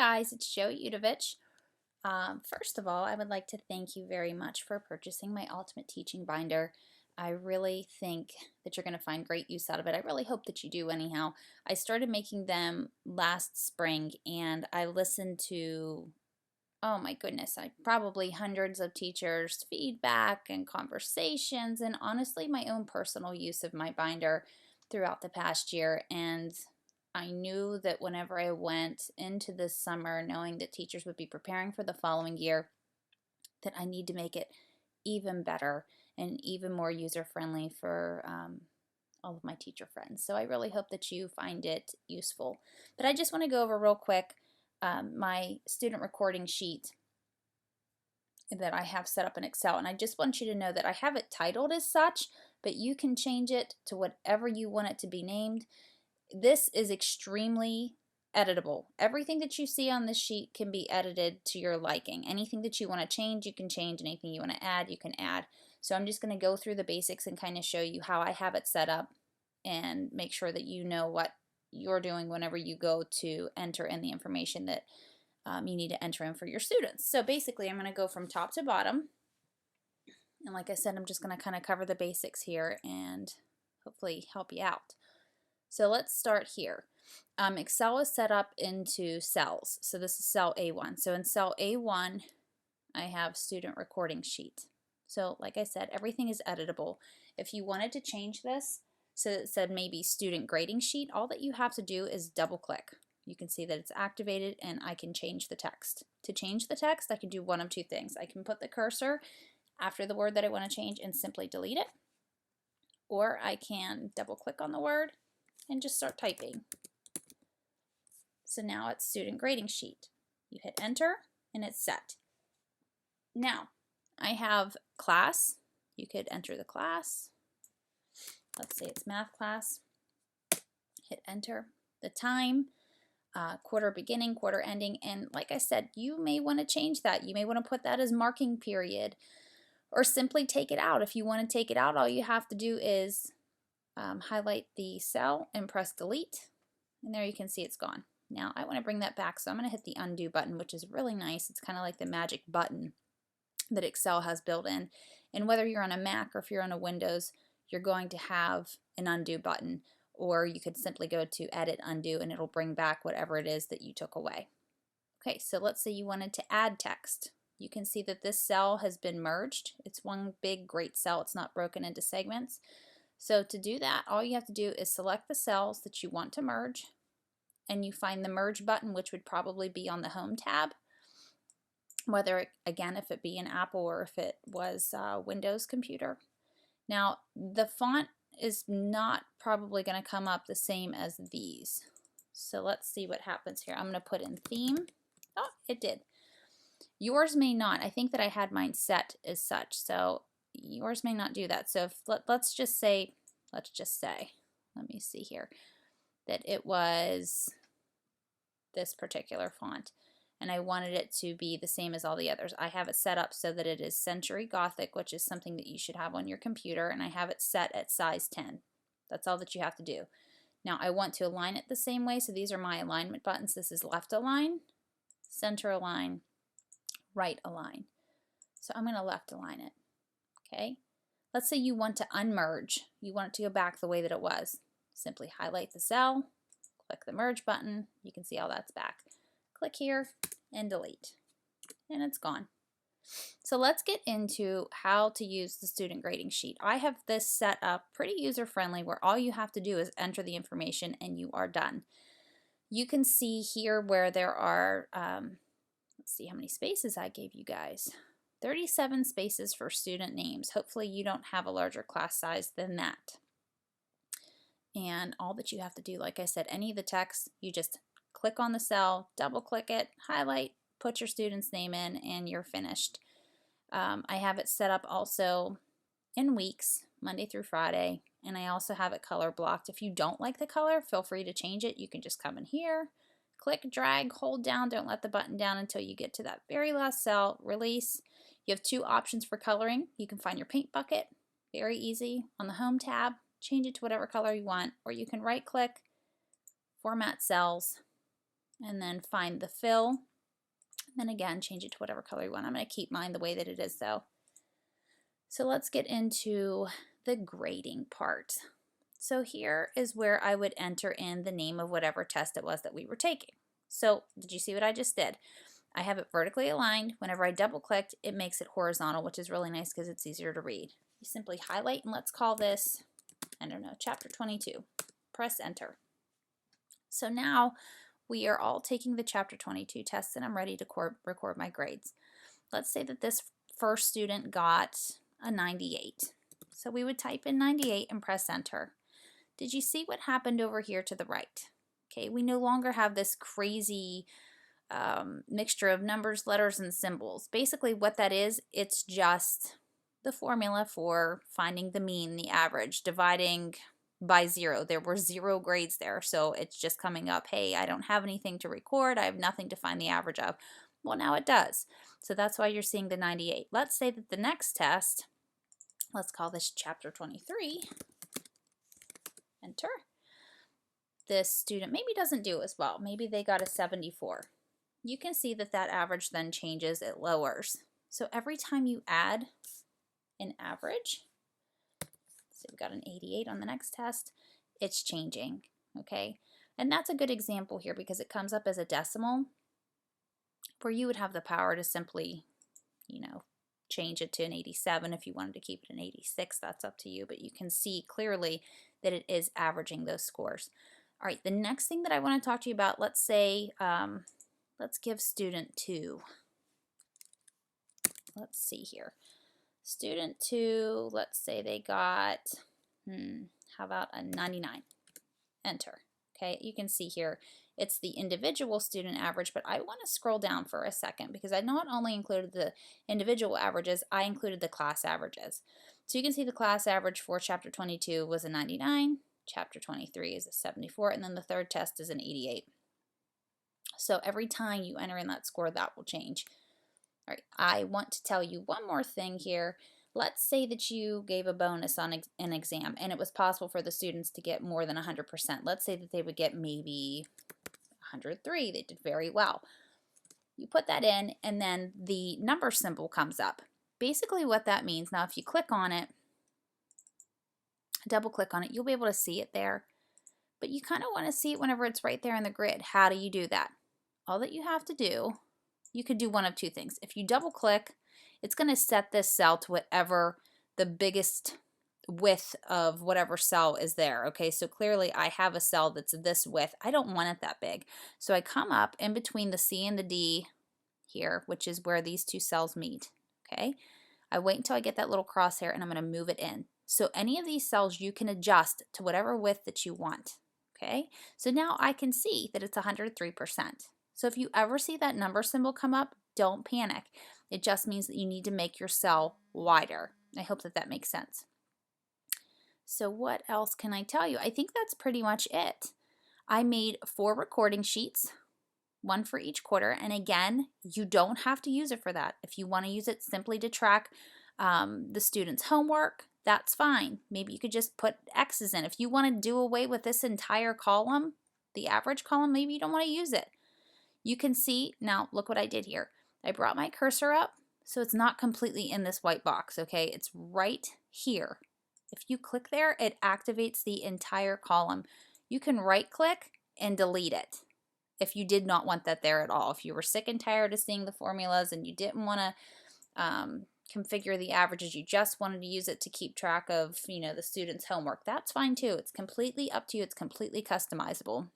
guys, it's Udovich. First of all, I would like to thank you very much for purchasing my Ultimate Teaching Binder. I really think that you're going to find great use out of it. I really hope that you do anyhow. I started making them last spring and I listened to, oh my goodness, probably hundreds of teachers' feedback and conversations and honestly my own personal use of my binder throughout the past year. And I knew that whenever I went into this summer knowing that teachers would be preparing for the following year, that I need to make it even better and even more user-friendly for all of my teacher friends. So I really hope that you find it useful. But I just want to go over real quick my student recording sheet that I have set up in Excel, and I just want you to know that I have it titled as such, but you can change it to whatever you want it to be named. This is extremely editable. Everything that you see on this sheet can be edited to your liking. Anything that you want to change, you can change. Anything you want to add, you can add. So I'm just going to go through the basics and kind of show you how I have it set up and make sure that you know what you're doing whenever you go to enter in the information that you need to enter in for your students. So basically I'm going to go from top to bottom, and like I said, I'm just going to kind of cover the basics here and hopefully help you out. So let's start here. Excel is set up into cells. So this is cell A1. So in cell A1, I have student recording sheet. So like I said, everything is editable. If you wanted to change this, so it said maybe student grading sheet, all that you have to do is double click. You can see that it's activated and I can change the text. To change the text, I can do one of two things. I can put the cursor after the word that I want to change and simply delete it, or I can double click on the word and just start typing. So now it's student grading sheet. You hit enter and it's set. Now I have class. You could enter the class. Let's say it's math class. Hit enter. The time, quarter beginning, quarter ending, and like I said, you may want to change that. You may want to put that as marking period or simply take it out. If you want to take it out, all you have to do is highlight the cell and press delete, and there you can see it's gone. Now I want to bring that back, so I'm going to hit the undo button, which is really nice. It's kind of like the magic button that Excel has built in, and whether you're on a Mac or if you're on a Windows, you're going to have an undo button, or you could simply go to edit undo and it'll bring back whatever it is that you took away. Okay, so let's say you wanted to add text. You can see that this cell has been merged. It's one big great cell. It's not broken into segments. So to do that, all you have to do is select the cells that you want to merge, and you find the merge button, which would probably be on the home tab, whether again if it be an Apple or if it was a Windows computer. Now the font is not probably going to come up the same as these. So let's see what happens here. I'm going to put in theme. Oh, it did. Yours may not. I think that I had mine set as such, so yours may not do that. So if, let's just say, let me see here, that it was this particular font, and I wanted it to be the same as all the others. I have it set up so that it is Century Gothic, which is something that you should have on your computer, and I have it set at size 10. That's all that you have to do. Now I want to align it the same way, so these are my alignment buttons. This is left align, center align, right align. So I'm going to left align it. Okay. Let's say you want to unmerge. You want it to go back the way that it was. Simply highlight the cell, click the merge button. You can see all that's back. Click here and delete, and it's gone. So let's get into how to use the student grading sheet. I have this set up pretty user-friendly where all you have to do is enter the information and you are done. You can see here where there are, let's see how many spaces I gave you guys. 37 spaces for student names. Hopefully you don't have a larger class size than that. And all that you have to do, like I said, any of the text, you just click on the cell, double click it, highlight, put your student's name in, and you're finished. I have it set up also in weeks, Monday through Friday, and I also have it color blocked. If you don't like the color, feel free to change it. You can just come in here, click, drag, hold down, don't let the button down until you get to that very last cell, release. You have two options for coloring. You can find your paint bucket, very easy, on the home tab, change it to whatever color you want, or you can right click, format cells, and then find the fill. And then again, change it to whatever color you want. I'm going to keep mine the way that it is though. So let's get into the grading part. So here is where I would enter in the name of whatever test it was that we were taking. So did you see what I just did? I have it vertically aligned. Whenever I double clicked, it makes it horizontal, which is really nice because it's easier to read. You simply highlight and let's call this, I don't know, chapter 22. Press enter. So now we are all taking the chapter 22 tests and I'm ready to record my grades. Let's say that this first student got a 98. So we would type in 98 and press enter. Did you see what happened over here to the right? Okay, we no longer have this crazy mixture of numbers, letters, and symbols. Basically what that is, it's just the formula for finding the mean, the average, dividing by 0. There were 0 grades there, so it's just coming up, hey, I don't have anything to record, I have nothing to find the average of. Well, now it does. So that's why you're seeing the 98. Let's say that the next test, let's call this chapter 23, enter. This student maybe doesn't do as well. Maybe they got a 74. You can see that that average then changes, it lowers. So every time you add an average, so we've got an 88 on the next test, it's changing, okay? And that's a good example here because it comes up as a decimal where you would have the power to simply, you know, change it to an 87 if you wanted to keep it an 86, that's up to you, but you can see clearly that it is averaging those scores. All right, the next thing that I want to talk to you about, let's say, let's give student 2. Let's see here. Student 2, let's say they got, how about a 99? Enter. Okay, you can see here it's the individual student average, but I want to scroll down for a second because I not only included the individual averages, I included the class averages. So you can see the class average for chapter 22 was a 99, chapter 23 is a 74, and then the third test is an 88. So every time you enter in that score, that will change. All right, I want to tell you one more thing here. Let's say that you gave a bonus on an exam and it was possible for the students to get more than 100%. Let's say that they would get maybe 103. They did very well. You put that in and then the number symbol comes up. Basically what that means, now if you click on it, double click on it, you'll be able to see it there. But you kind of want to see it whenever it's right there in the grid. How do you do that? All that you have to do, you could do one of two things. If you double click, it's going to set this cell to whatever the biggest width of whatever cell is there. Okay, so clearly I have a cell that's this width. I don't want it that big. So I come up in between the C and the D here, which is where these two cells meet. Okay, I wait until I get that little crosshair and I'm going to move it in. So any of these cells you can adjust to whatever width that you want. Okay, so now I can see that it's 103%. So if you ever see that number symbol come up, don't panic. It just means that you need to make your cell wider. I hope that that makes sense. So what else can I tell you? I think that's pretty much it. I made 4 recording sheets, 1 for each quarter. And again, you don't have to use it for that. If you want to use it simply to track the student's homework, that's fine. Maybe you could just put X's in. If you want to do away with this entire column, the average column, maybe you don't want to use it. You can see, now look what I did here. I brought my cursor up so it's not completely in this white box, okay? It's right here. If you click there, it activates the entire column. You can right click and delete it if you did not want that there at all. If you were sick and tired of seeing the formulas and you didn't want to configure the averages, you just wanted to use it to keep track of, you know, the student's homework, that's fine too. It's completely up to you. It's completely customizable.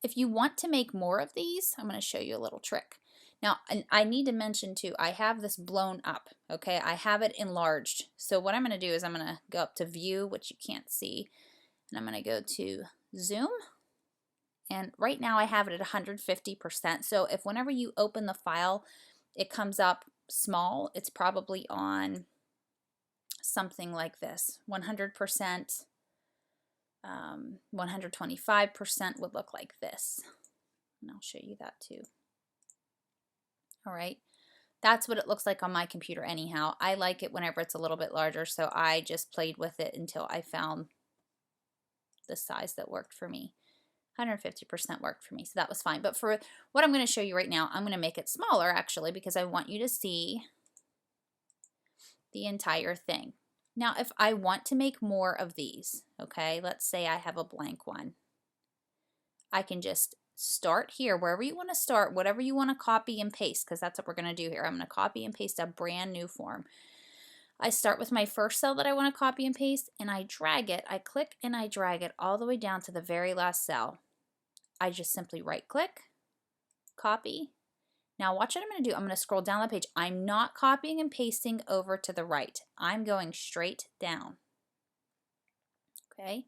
If you want to make more of these, I'm going to show you a little trick. Now, I need to mention too, I have this blown up, okay? I have it enlarged. So what I'm going to do is I'm going to go up to View, which you can't see, and I'm going to go to Zoom. And right now I have it at 150%. So if whenever you open the file, it comes up small, it's probably on something like this, 100%. 125% would look like this. And I'll show you that too. All right, that's what it looks like on my computer anyhow. I like it whenever it's a little bit larger, so I just played with it until I found the size that worked for me. 150% worked for me, so that was fine. But for what I'm going to show you right now, I'm going to make it smaller actually because I want you to see the entire thing. Now, if I want to make more of these, okay, let's say I have a blank one, I can just start here, wherever you want to start, whatever you want to copy and paste, because that's what we're going to do here. I'm going to copy and paste a brand new form. I start with my first cell that I want to copy and paste, and I drag it. I click and I drag it all the way down to the very last cell. I just simply right click, copy. Now watch what I'm going to do. I'm going to scroll down the page. I'm not copying and pasting over to the right. I'm going straight down. Okay?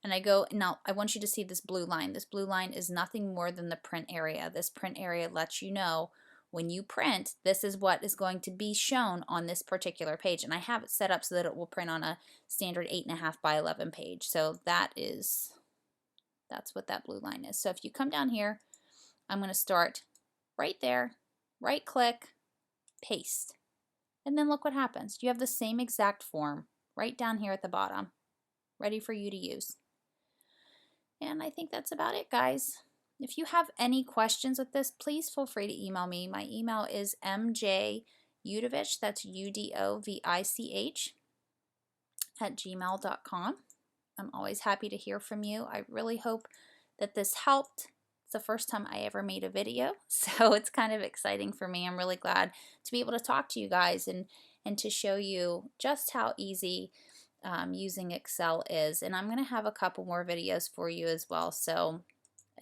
And I go, now I want you to see this blue line. This blue line is nothing more than the print area. This print area lets you know when you print, this is what is going to be shown on this particular page. And I have it set up so that it will print on a standard 8.5 by 11 page. So that's what that blue line is. So if you come down here, I'm going to start right there, right click, paste. And then look what happens. You have the same exact form right down here at the bottom, ready for you to use. And I think that's about it, guys. If you have any questions with this, please feel free to email me. My email is mjudovich, that's Udovich, @gmail.com. I'm always happy to hear from you. I really hope that this helped. It's the first time I ever made a video, so it's kind of exciting for me. I'm really glad to be able to talk to you guys and to show you just how easy using Excel is. And I'm going to have a couple more videos for you as well. So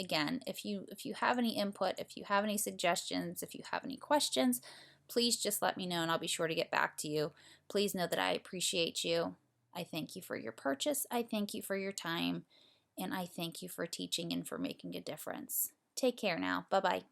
again, if you have any input, if you have any suggestions, if you have any questions, please just let me know and I'll be sure to get back to you. Please know that I appreciate you. I thank you for your purchase. I thank you for your time. And I thank you for teaching and for making a difference. Take care now. Bye-bye.